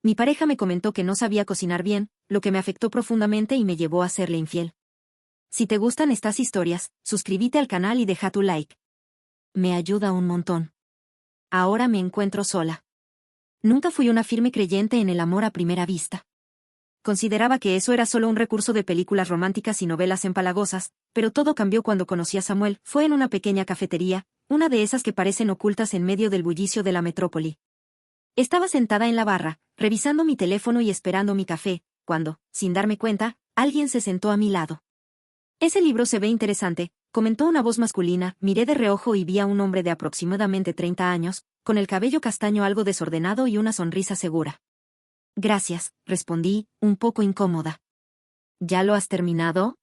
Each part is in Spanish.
mi pareja me comentó que no sabía cocinar bien, lo que me afectó profundamente y me llevó a serle infiel. Si te gustan estas historias, suscríbete al canal y deja tu like. Me ayuda un montón. Ahora me encuentro sola. Nunca fui una firme creyente en el amor a primera vista. Consideraba que eso era solo un recurso de películas románticas y novelas empalagosas, pero todo cambió cuando conocí a Samuel. Fue en una pequeña cafetería, una de esas que parecen ocultas en medio del bullicio de la metrópoli. Estaba sentada en la barra, revisando mi teléfono y esperando mi café, cuando, sin darme cuenta, alguien se sentó a mi lado. Ese libro se ve interesante, comentó una voz masculina. Miré de reojo y vi a un hombre de aproximadamente 30 años, con el cabello castaño algo desordenado y una sonrisa segura. Gracias, respondí, un poco incómoda. ¿Ya lo has terminado?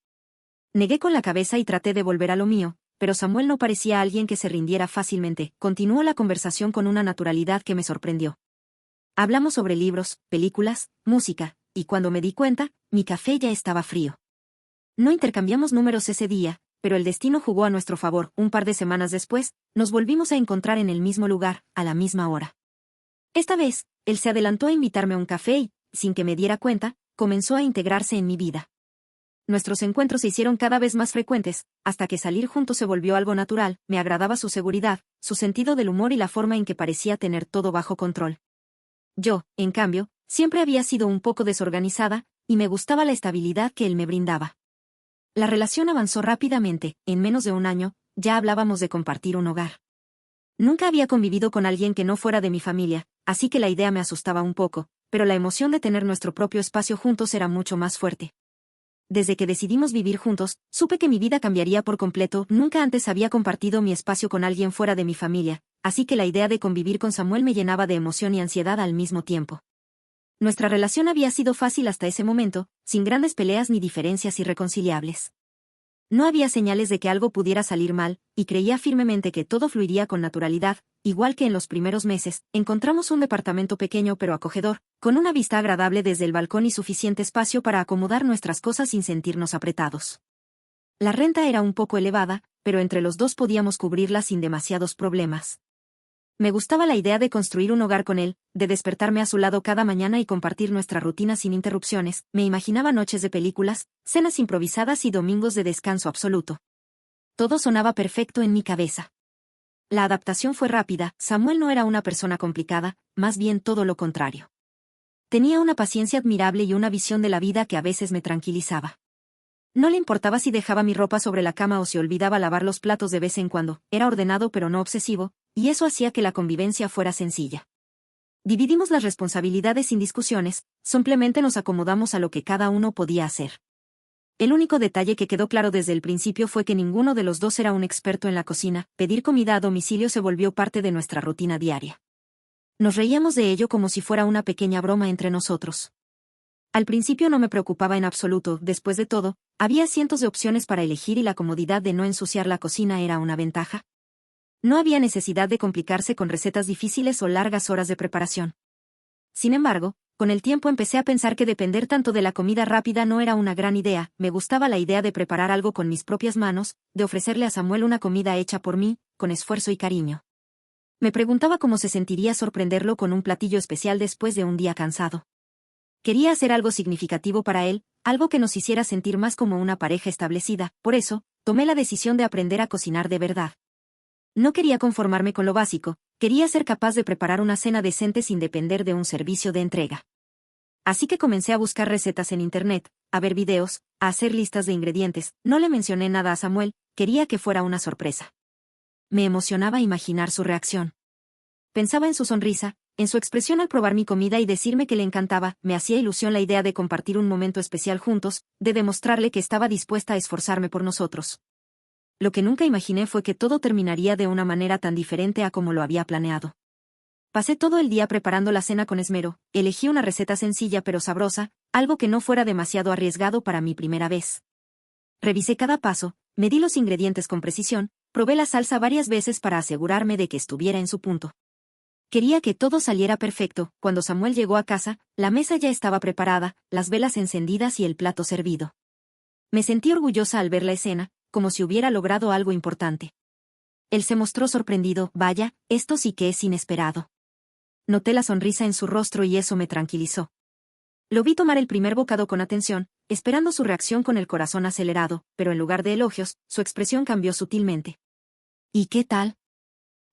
Negué con la cabeza y traté de volver a lo mío, pero Samuel no parecía alguien que se rindiera fácilmente. Continuó la conversación con una naturalidad que me sorprendió. Hablamos sobre libros, películas, música, y cuando me di cuenta, mi café ya estaba frío. No intercambiamos números ese día, pero el destino jugó a nuestro favor. Un par de semanas después, nos volvimos a encontrar en el mismo lugar, a la misma hora. Esta vez, él se adelantó a invitarme a un café y, sin que me diera cuenta, comenzó a integrarse en mi vida. Nuestros encuentros se hicieron cada vez más frecuentes, hasta que salir juntos se volvió algo natural. Me agradaba su seguridad, su sentido del humor y la forma en que parecía tener todo bajo control. Yo, en cambio, siempre había sido un poco desorganizada, y me gustaba la estabilidad que él me brindaba. La relación avanzó rápidamente. En menos de un año, ya hablábamos de compartir un hogar. Nunca había convivido con alguien que no fuera de mi familia, así que la idea me asustaba un poco, pero la emoción de tener nuestro propio espacio juntos era mucho más fuerte. Desde que decidimos vivir juntos, supe que mi vida cambiaría por completo. Nunca antes había compartido mi espacio con alguien fuera de mi familia, así que la idea de convivir con Samuel me llenaba de emoción y ansiedad al mismo tiempo. Nuestra relación había sido fácil hasta ese momento, sin grandes peleas ni diferencias irreconciliables. No había señales de que algo pudiera salir mal, y creía firmemente que todo fluiría con naturalidad. Igual que en los primeros meses, encontramos un departamento pequeño pero acogedor, con una vista agradable desde el balcón y suficiente espacio para acomodar nuestras cosas sin sentirnos apretados. La renta era un poco elevada, pero entre los dos podíamos cubrirla sin demasiados problemas. Me gustaba la idea de construir un hogar con él, de despertarme a su lado cada mañana y compartir nuestra rutina sin interrupciones. Me imaginaba noches de películas, cenas improvisadas y domingos de descanso absoluto. Todo sonaba perfecto en mi cabeza. La adaptación fue rápida. Samuel no era una persona complicada, más bien todo lo contrario. Tenía una paciencia admirable y una visión de la vida que a veces me tranquilizaba. No le importaba si dejaba mi ropa sobre la cama o si olvidaba lavar los platos de vez en cuando. Era ordenado pero no obsesivo, y eso hacía que la convivencia fuera sencilla. Dividimos las responsabilidades sin discusiones, simplemente nos acomodamos a lo que cada uno podía hacer. El único detalle que quedó claro desde el principio fue que ninguno de los dos era un experto en la cocina. Pedir comida a domicilio se volvió parte de nuestra rutina diaria. Nos reíamos de ello como si fuera una pequeña broma entre nosotros. Al principio no me preocupaba en absoluto. Después de todo, había cientos de opciones para elegir y la comodidad de no ensuciar la cocina era una ventaja. No había necesidad de complicarse con recetas difíciles o largas horas de preparación. Sin embargo, con el tiempo empecé a pensar que depender tanto de la comida rápida no era una gran idea. Me gustaba la idea de preparar algo con mis propias manos, de ofrecerle a Samuel una comida hecha por mí, con esfuerzo y cariño. Me preguntaba cómo se sentiría sorprenderlo con un platillo especial después de un día cansado. Quería hacer algo significativo para él, algo que nos hiciera sentir más como una pareja establecida. Por eso, tomé la decisión de aprender a cocinar de verdad. No quería conformarme con lo básico, quería ser capaz de preparar una cena decente sin depender de un servicio de entrega. Así que comencé a buscar recetas en internet, a ver videos, a hacer listas de ingredientes. No le mencioné nada a Samuel, quería que fuera una sorpresa. Me emocionaba imaginar su reacción. Pensaba en su sonrisa, en su expresión al probar mi comida y decirme que le encantaba. Me hacía ilusión la idea de compartir un momento especial juntos, de demostrarle que estaba dispuesta a esforzarme por nosotros. Lo que nunca imaginé fue que todo terminaría de una manera tan diferente a como lo había planeado. Pasé todo el día preparando la cena con esmero. Elegí una receta sencilla pero sabrosa, algo que no fuera demasiado arriesgado para mi primera vez. Revisé cada paso, medí los ingredientes con precisión, probé la salsa varias veces para asegurarme de que estuviera en su punto. Quería que todo saliera perfecto. Cuando Samuel llegó a casa, la mesa ya estaba preparada, las velas encendidas y el plato servido. Me sentí orgullosa al ver la escena, como si hubiera logrado algo importante. Él se mostró sorprendido. Vaya, esto sí que es inesperado. Noté la sonrisa en su rostro y eso me tranquilizó. Lo vi tomar el primer bocado con atención, esperando su reacción con el corazón acelerado, pero en lugar de elogios, su expresión cambió sutilmente. ¿Y qué tal?,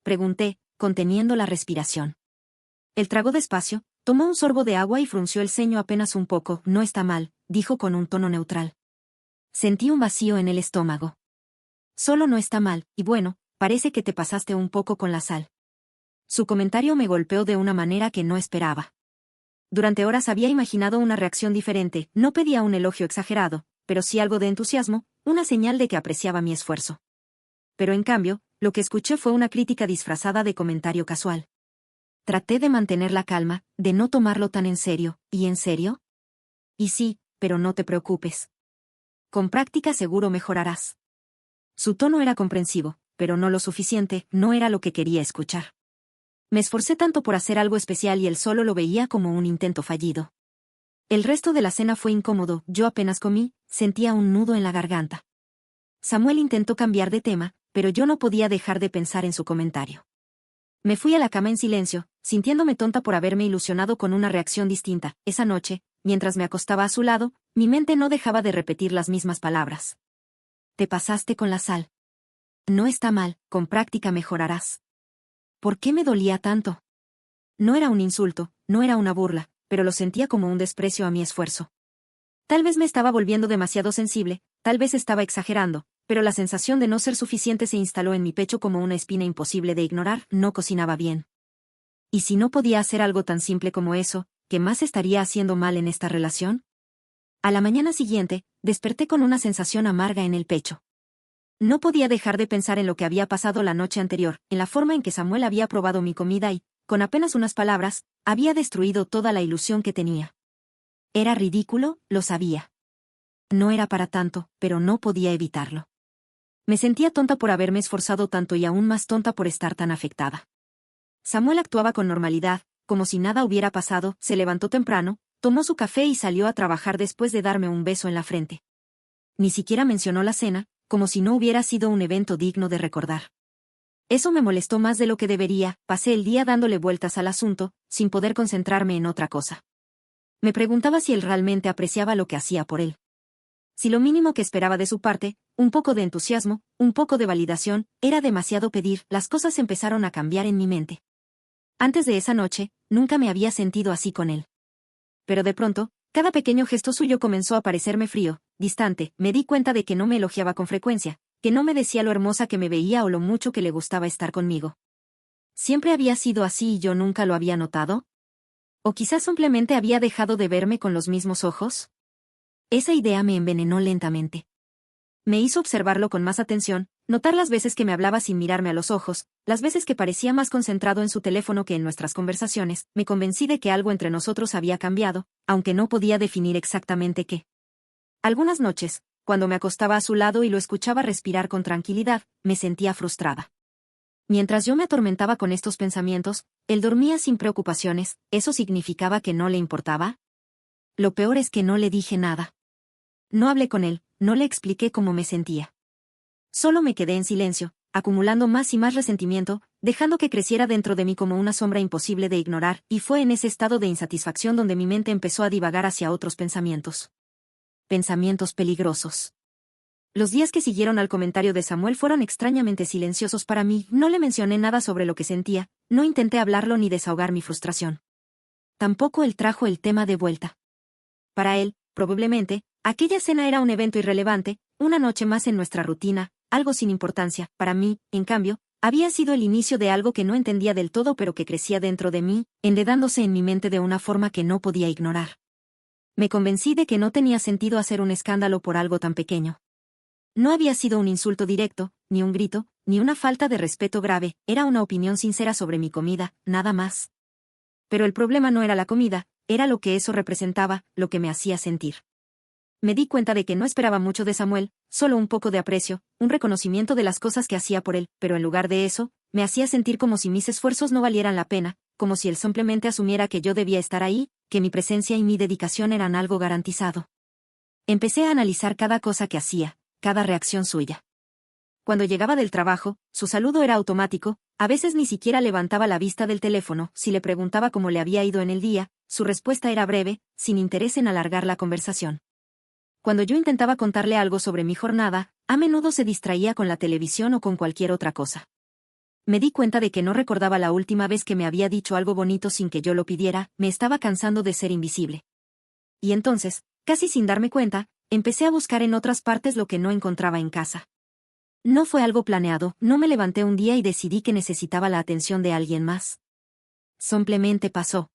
pregunté, conteniendo la respiración. Él tragó despacio, tomó un sorbo de agua y frunció el ceño apenas un poco. No está mal, dijo con un tono neutral. Sentí un vacío en el estómago. Solo no está mal, y bueno, parece que te pasaste un poco con la sal. Su comentario me golpeó de una manera que no esperaba. Durante horas había imaginado una reacción diferente, no pedía un elogio exagerado, pero sí algo de entusiasmo, una señal de que apreciaba mi esfuerzo. Pero en cambio, lo que escuché fue una crítica disfrazada de comentario casual. Traté de mantener la calma, de no tomarlo tan en serio. ¿Y en serio? Y sí, pero no te preocupes. Con práctica seguro mejorarás. Su tono era comprensivo, pero no lo suficiente, no era lo que quería escuchar. Me esforcé tanto por hacer algo especial y él solo lo veía como un intento fallido. El resto de la cena fue incómodo, yo apenas comí, sentía un nudo en la garganta. Samuel intentó cambiar de tema, pero yo no podía dejar de pensar en su comentario. Me fui a la cama en silencio, sintiéndome tonta por haberme ilusionado con una reacción distinta. Esa noche, mientras me acostaba a su lado, mi mente no dejaba de repetir las mismas palabras. Te pasaste con la sal. No está mal, con práctica mejorarás. ¿Por qué me dolía tanto? No era un insulto, no era una burla, pero lo sentía como un desprecio a mi esfuerzo. Tal vez me estaba volviendo demasiado sensible, tal vez estaba exagerando, pero la sensación de no ser suficiente se instaló en mi pecho como una espina imposible de ignorar. No cocinaba bien. ¿Y si no podía hacer algo tan simple como eso, qué más estaría haciendo mal en esta relación? A la mañana siguiente, desperté con una sensación amarga en el pecho. No podía dejar de pensar en lo que había pasado la noche anterior, en la forma en que Samuel había probado mi comida y, con apenas unas palabras, había destruido toda la ilusión que tenía. Era ridículo, lo sabía. No era para tanto, pero no podía evitarlo. Me sentía tonta por haberme esforzado tanto y aún más tonta por estar tan afectada. Samuel actuaba con normalidad, como si nada hubiera pasado, se levantó temprano, tomó su café y salió a trabajar después de darme un beso en la frente. Ni siquiera mencionó la cena, como si no hubiera sido un evento digno de recordar. Eso me molestó más de lo que debería. Pasé el día dándole vueltas al asunto, sin poder concentrarme en otra cosa. Me preguntaba si él realmente apreciaba lo que hacía por él. Si lo mínimo que esperaba de su parte, un poco de entusiasmo, un poco de validación, era demasiado pedir. Las cosas empezaron a cambiar en mi mente. Antes de esa noche, nunca me había sentido así con él. Pero de pronto, cada pequeño gesto suyo comenzó a parecerme frío, distante. Me di cuenta de que no me elogiaba con frecuencia, que no me decía lo hermosa que me veía o lo mucho que le gustaba estar conmigo. ¿Siempre había sido así y yo nunca lo había notado? ¿O quizás simplemente había dejado de verme con los mismos ojos? Esa idea me envenenó lentamente. Me hizo observarlo con más atención, notar las veces que me hablaba sin mirarme a los ojos, las veces que parecía más concentrado en su teléfono que en nuestras conversaciones. Me convencí de que algo entre nosotros había cambiado, aunque no podía definir exactamente qué. Algunas noches, cuando me acostaba a su lado y lo escuchaba respirar con tranquilidad, me sentía frustrada. Mientras yo me atormentaba con estos pensamientos, él dormía sin preocupaciones. ¿Eso significaba que no le importaba? Lo peor es que no le dije nada. No hablé con él, no le expliqué cómo me sentía. Solo me quedé en silencio, acumulando más y más resentimiento, dejando que creciera dentro de mí como una sombra imposible de ignorar, y fue en ese estado de insatisfacción donde mi mente empezó a divagar hacia otros pensamientos. Pensamientos peligrosos. Los días que siguieron al comentario de Samuel fueron extrañamente silenciosos para mí. No le mencioné nada sobre lo que sentía, no intenté hablarlo ni desahogar mi frustración. Tampoco él trajo el tema de vuelta. Para él, probablemente, aquella cena era un evento irrelevante, una noche más en nuestra rutina, algo sin importancia. Para mí, en cambio, había sido el inicio de algo que no entendía del todo pero que crecía dentro de mí, enredándose en mi mente de una forma que no podía ignorar. Me convencí de que no tenía sentido hacer un escándalo por algo tan pequeño. No había sido un insulto directo, ni un grito, ni una falta de respeto grave, era una opinión sincera sobre mi comida, nada más. Pero el problema no era la comida, era lo que eso representaba, lo que me hacía sentir. Me di cuenta de que no esperaba mucho de Samuel, solo un poco de aprecio, un reconocimiento de las cosas que hacía por él, pero en lugar de eso, me hacía sentir como si mis esfuerzos no valieran la pena, como si él simplemente asumiera que yo debía estar ahí, que mi presencia y mi dedicación eran algo garantizado. Empecé a analizar cada cosa que hacía, cada reacción suya. Cuando llegaba del trabajo, su saludo era automático, a veces ni siquiera levantaba la vista del teléfono. Si le preguntaba cómo le había ido en el día, su respuesta era breve, sin interés en alargar la conversación. Cuando yo intentaba contarle algo sobre mi jornada, a menudo se distraía con la televisión o con cualquier otra cosa. Me di cuenta de que no recordaba la última vez que me había dicho algo bonito sin que yo lo pidiera. Me estaba cansando de ser invisible. Y entonces, casi sin darme cuenta, empecé a buscar en otras partes lo que no encontraba en casa. No fue algo planeado, no me levanté un día y decidí que necesitaba la atención de alguien más. Simplemente pasó.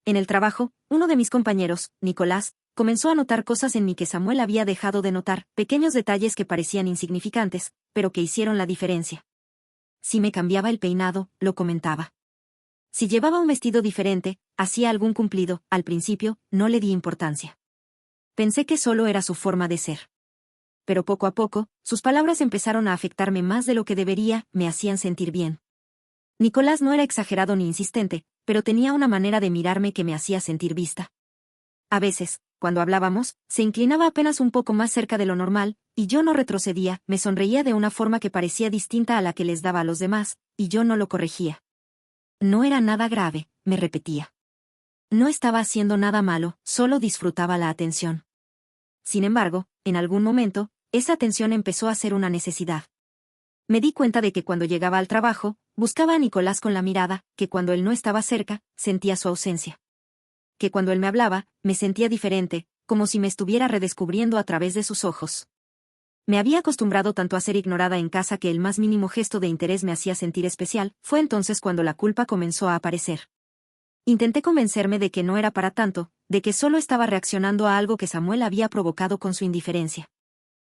En el trabajo, uno de mis compañeros, Nicolás, comenzó a notar cosas en mí que Samuel había dejado de notar, pequeños detalles que parecían insignificantes, pero que hicieron la diferencia. Si me cambiaba el peinado, lo comentaba. Si llevaba un vestido diferente, hacía algún cumplido. Al principio, no le di importancia. Pensé que solo era su forma de ser. Pero poco a poco, sus palabras empezaron a afectarme más de lo que debería, me hacían sentir bien. Nicolás no era exagerado ni insistente, pero tenía una manera de mirarme que me hacía sentir vista. A veces, cuando hablábamos, se inclinaba apenas un poco más cerca de lo normal, y yo no retrocedía, me sonreía de una forma que parecía distinta a la que les daba a los demás, y yo no lo corregía. No era nada grave, me repetía. No estaba haciendo nada malo, solo disfrutaba la atención. Sin embargo, en algún momento, esa atención empezó a ser una necesidad. Me di cuenta de que cuando llegaba al trabajo, buscaba a Nicolás con la mirada, que cuando él no estaba cerca, sentía su ausencia. Que cuando él me hablaba, me sentía diferente, como si me estuviera redescubriendo a través de sus ojos. Me había acostumbrado tanto a ser ignorada en casa que el más mínimo gesto de interés me hacía sentir especial. Fue entonces cuando la culpa comenzó a aparecer. Intenté convencerme de que no era para tanto, de que solo estaba reaccionando a algo que Samuel había provocado con su indiferencia.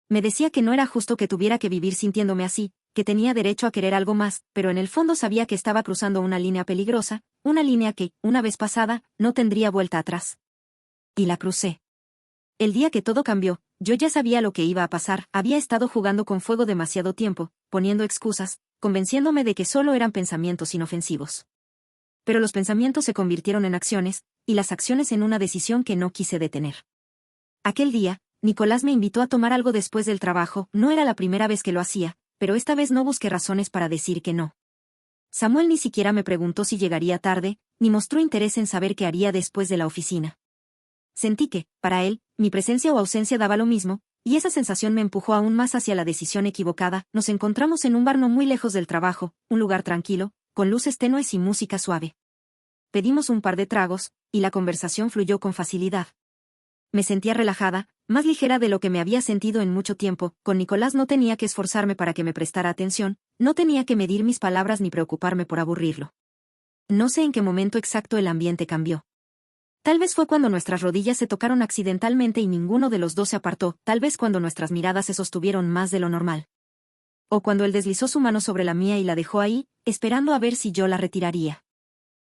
Me decía que no era justo que tuviera que vivir sintiéndome así, que tenía derecho a querer algo más, pero en el fondo sabía que estaba cruzando una línea peligrosa, una línea que, una vez pasada, no tendría vuelta atrás. Y la crucé. El día que todo cambió, yo ya sabía lo que iba a pasar. Había estado jugando con fuego demasiado tiempo, poniendo excusas, convenciéndome de que solo eran pensamientos inofensivos. Pero los pensamientos se convirtieron en acciones, y las acciones en una decisión que no quise detener. Aquel día, Nicolás me invitó a tomar algo después del trabajo. No era la primera vez que lo hacía, pero esta vez no busqué razones para decir que no. Samuel ni siquiera me preguntó si llegaría tarde, ni mostró interés en saber qué haría después de la oficina. Sentí que, para él, mi presencia o ausencia daba lo mismo, y esa sensación me empujó aún más hacia la decisión equivocada. Nos encontramos en un bar no muy lejos del trabajo, un lugar tranquilo, con luces tenues y música suave. Pedimos un par de tragos, y la conversación fluyó con facilidad. Me sentía relajada, más ligera de lo que me había sentido en mucho tiempo. Con Nicolás no tenía que esforzarme para que me prestara atención, no tenía que medir mis palabras ni preocuparme por aburrirlo. No sé en qué momento exacto el ambiente cambió. Tal vez fue cuando nuestras rodillas se tocaron accidentalmente y ninguno de los dos se apartó, tal vez cuando nuestras miradas se sostuvieron más de lo normal. O cuando él deslizó su mano sobre la mía y la dejó ahí, esperando a ver si yo la retiraría.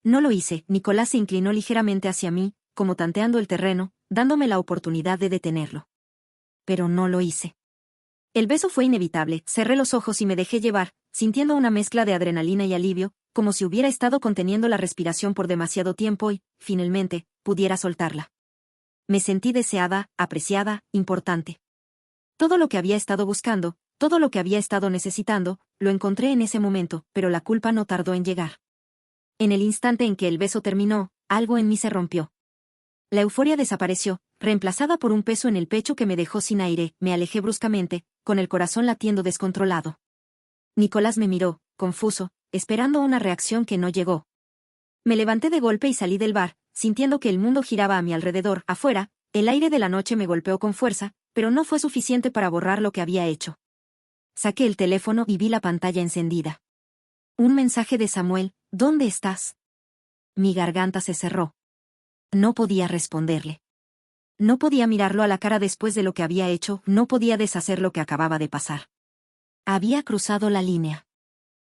No lo hice. Nicolás se inclinó ligeramente hacia mí, como tanteando el terreno, dándome la oportunidad de detenerlo. Pero no lo hice. El beso fue inevitable. Cerré los ojos y me dejé llevar, sintiendo una mezcla de adrenalina y alivio, como si hubiera estado conteniendo la respiración por demasiado tiempo y, finalmente, pudiera soltarla. Me sentí deseada, apreciada, importante. Todo lo que había estado buscando, todo lo que había estado necesitando, lo encontré en ese momento, pero la culpa no tardó en llegar. En el instante en que el beso terminó, algo en mí se rompió. La euforia desapareció, reemplazada por un peso en el pecho que me dejó sin aire. Me alejé bruscamente, con el corazón latiendo descontrolado. Nicolás me miró, confuso, esperando una reacción que no llegó. Me levanté de golpe y salí del bar, sintiendo que el mundo giraba a mi alrededor. Afuera, el aire de la noche me golpeó con fuerza, pero no fue suficiente para borrar lo que había hecho. Saqué el teléfono y vi la pantalla encendida. Un mensaje de Samuel: ¿dónde estás? Mi garganta se cerró. No podía responderle. No podía mirarlo a la cara después de lo que había hecho, no podía deshacer lo que acababa de pasar. Había cruzado la línea.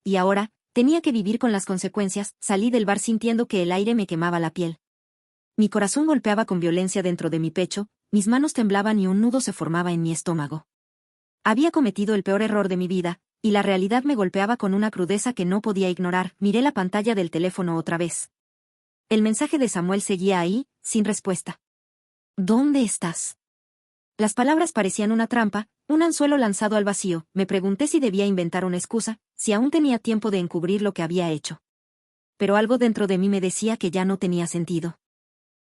Y ahora, tenía que vivir con las consecuencias. Salí del bar sintiendo que el aire me quemaba la piel. Mi corazón golpeaba con violencia dentro de mi pecho, mis manos temblaban y un nudo se formaba en mi estómago. Había cometido el peor error de mi vida, y la realidad me golpeaba con una crudeza que no podía ignorar. Miré la pantalla del teléfono otra vez. El mensaje de Samuel seguía ahí, sin respuesta. ¿Dónde estás? Las palabras parecían una trampa, un anzuelo lanzado al vacío. Me pregunté si debía inventar una excusa, si aún tenía tiempo de encubrir lo que había hecho. Pero algo dentro de mí me decía que ya no tenía sentido.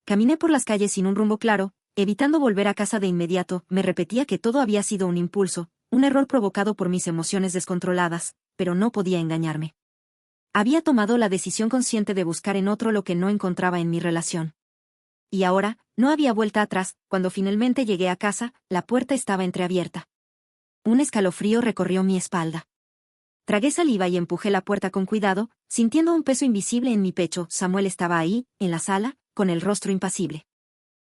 Caminé por las calles sin un rumbo claro, evitando volver a casa de inmediato. Me repetía que todo había sido un impulso, un error provocado por mis emociones descontroladas, pero no podía engañarme. Había tomado la decisión consciente de buscar en otro lo que no encontraba en mi relación. Y ahora, no había vuelta atrás. Cuando finalmente llegué a casa, la puerta estaba entreabierta. Un escalofrío recorrió mi espalda. Tragué saliva y empujé la puerta con cuidado, sintiendo un peso invisible en mi pecho. Samuel estaba ahí, en la sala, con el rostro impasible.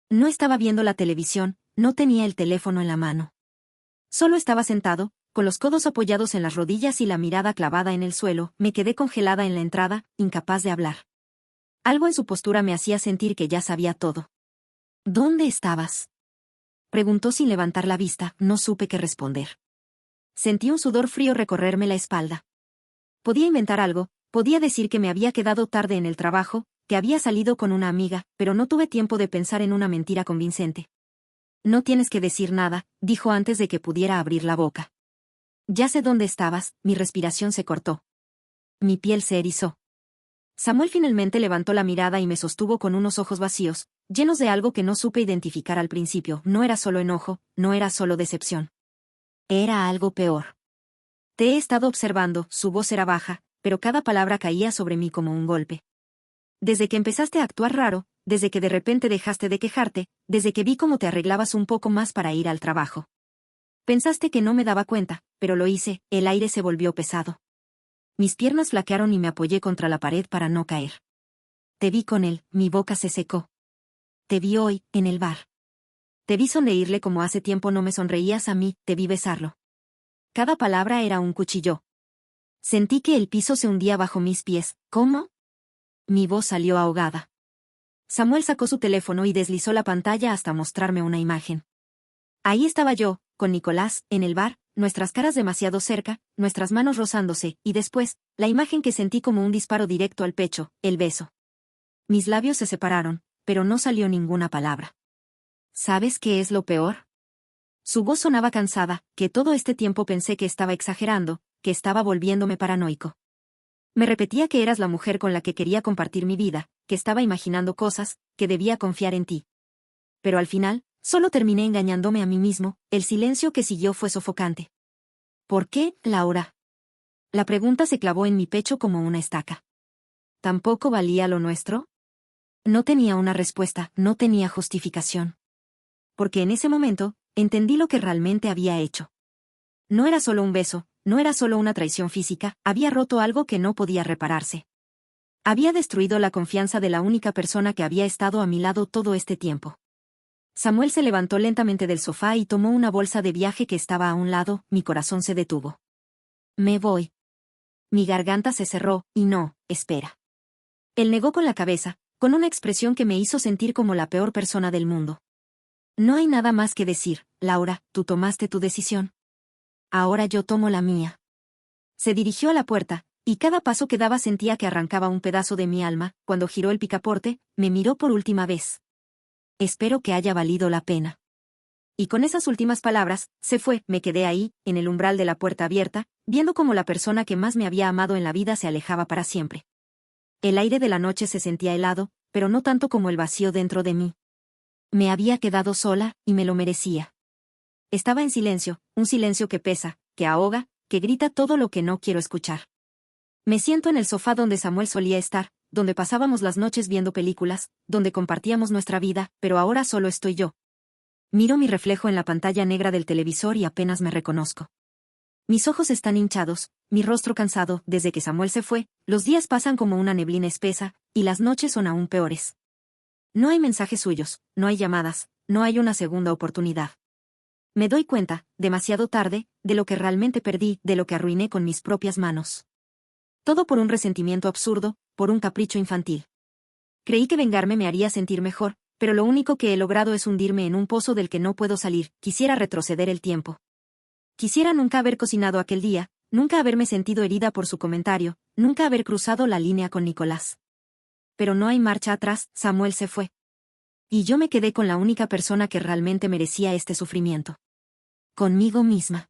No estaba viendo la televisión, no tenía el teléfono en la mano. Solo estaba sentado, con los codos apoyados en las rodillas y la mirada clavada en el suelo. Me quedé congelada en la entrada, incapaz de hablar. Algo en su postura me hacía sentir que ya sabía todo. ¿Dónde estabas?, preguntó sin levantar la vista. No supe qué responder. Sentí un sudor frío recorrerme la espalda. Podía inventar algo, podía decir que me había quedado tarde en el trabajo, que había salido con una amiga, pero no tuve tiempo de pensar en una mentira convincente. No tienes que decir nada, dijo antes de que pudiera abrir la boca. Ya sé dónde estabas. Mi respiración se cortó. Mi piel se erizó. Samuel finalmente levantó la mirada y me sostuvo con unos ojos vacíos, llenos de algo que no supe identificar al principio. No era solo enojo, no era solo decepción. Era algo peor. Te he estado observando. Su voz era baja, pero cada palabra caía sobre mí como un golpe. Desde que empezaste a actuar raro, desde que de repente dejaste de quejarte, desde que vi cómo te arreglabas un poco más para ir al trabajo. Pensaste que no me daba cuenta, pero lo hice. El aire se volvió pesado. Mis piernas flaquearon y me apoyé contra la pared para no caer. Te vi con él. Mi boca se secó. Te vi hoy, en el bar. Te vi sonreírle como hace tiempo no me sonreías a mí. Te vi besarlo. Cada palabra era un cuchillo. Sentí que el piso se hundía bajo mis pies. ¿Cómo? Mi voz salió ahogada. Samuel sacó su teléfono y deslizó la pantalla hasta mostrarme una imagen. Ahí estaba yo, con Nicolás, en el bar, nuestras caras demasiado cerca, nuestras manos rozándose, y después, la imagen que sentí como un disparo directo al pecho, el beso. Mis labios se separaron, pero no salió ninguna palabra. ¿Sabes qué es lo peor? Su voz sonaba cansada, que todo este tiempo pensé que estaba exagerando, que estaba volviéndome paranoico. Me repetía que eras la mujer con la que quería compartir mi vida, que estaba imaginando cosas, que debía confiar en ti. Pero al final, solo terminé engañándome a mí mismo. El silencio que siguió fue sofocante. ¿Por qué, Laura? La pregunta se clavó en mi pecho como una estaca. ¿Tampoco valía lo nuestro? No tenía una respuesta, no tenía justificación. Porque en ese momento, entendí lo que realmente había hecho. No era solo un beso, no era solo una traición física, había roto algo que no podía repararse. Había destruido la confianza de la única persona que había estado a mi lado todo este tiempo. Samuel se levantó lentamente del sofá y tomó una bolsa de viaje que estaba a un lado. Mi corazón se detuvo. Me voy. Mi garganta se cerró. Y no, espera. Él negó con la cabeza, con una expresión que me hizo sentir como la peor persona del mundo. No hay nada más que decir, Laura. Tú tomaste tu decisión. Ahora yo tomo la mía. Se dirigió a la puerta, y cada paso que daba sentía que arrancaba un pedazo de mi alma. Cuando giró el picaporte, me miró por última vez. Espero que haya valido la pena. Y con esas últimas palabras, se fue. Me quedé ahí, en el umbral de la puerta abierta, viendo cómo la persona que más me había amado en la vida se alejaba para siempre. El aire de la noche se sentía helado, pero no tanto como el vacío dentro de mí. Me había quedado sola, y me lo merecía. Estaba en silencio, un silencio que pesa, que ahoga, que grita todo lo que no quiero escuchar. Me siento en el sofá donde Samuel solía estar, donde pasábamos las noches viendo películas, donde compartíamos nuestra vida, pero ahora solo estoy yo. Miro mi reflejo en la pantalla negra del televisor y apenas me reconozco. Mis ojos están hinchados, mi rostro cansado. Desde que Samuel se fue, los días pasan como una neblina espesa, y las noches son aún peores. No hay mensajes suyos, no hay llamadas, no hay una segunda oportunidad. Me doy cuenta, demasiado tarde, de lo que realmente perdí, de lo que arruiné con mis propias manos. Todo por un resentimiento absurdo, por un capricho infantil. Creí que vengarme me haría sentir mejor, pero lo único que he logrado es hundirme en un pozo del que no puedo salir. Quisiera retroceder el tiempo. Quisiera nunca haber cocinado aquel día, nunca haberme sentido herida por su comentario, nunca haber cruzado la línea con Nicolás. Pero no hay marcha atrás. Samuel se fue. Y yo me quedé con la única persona que realmente merecía este sufrimiento. Conmigo misma.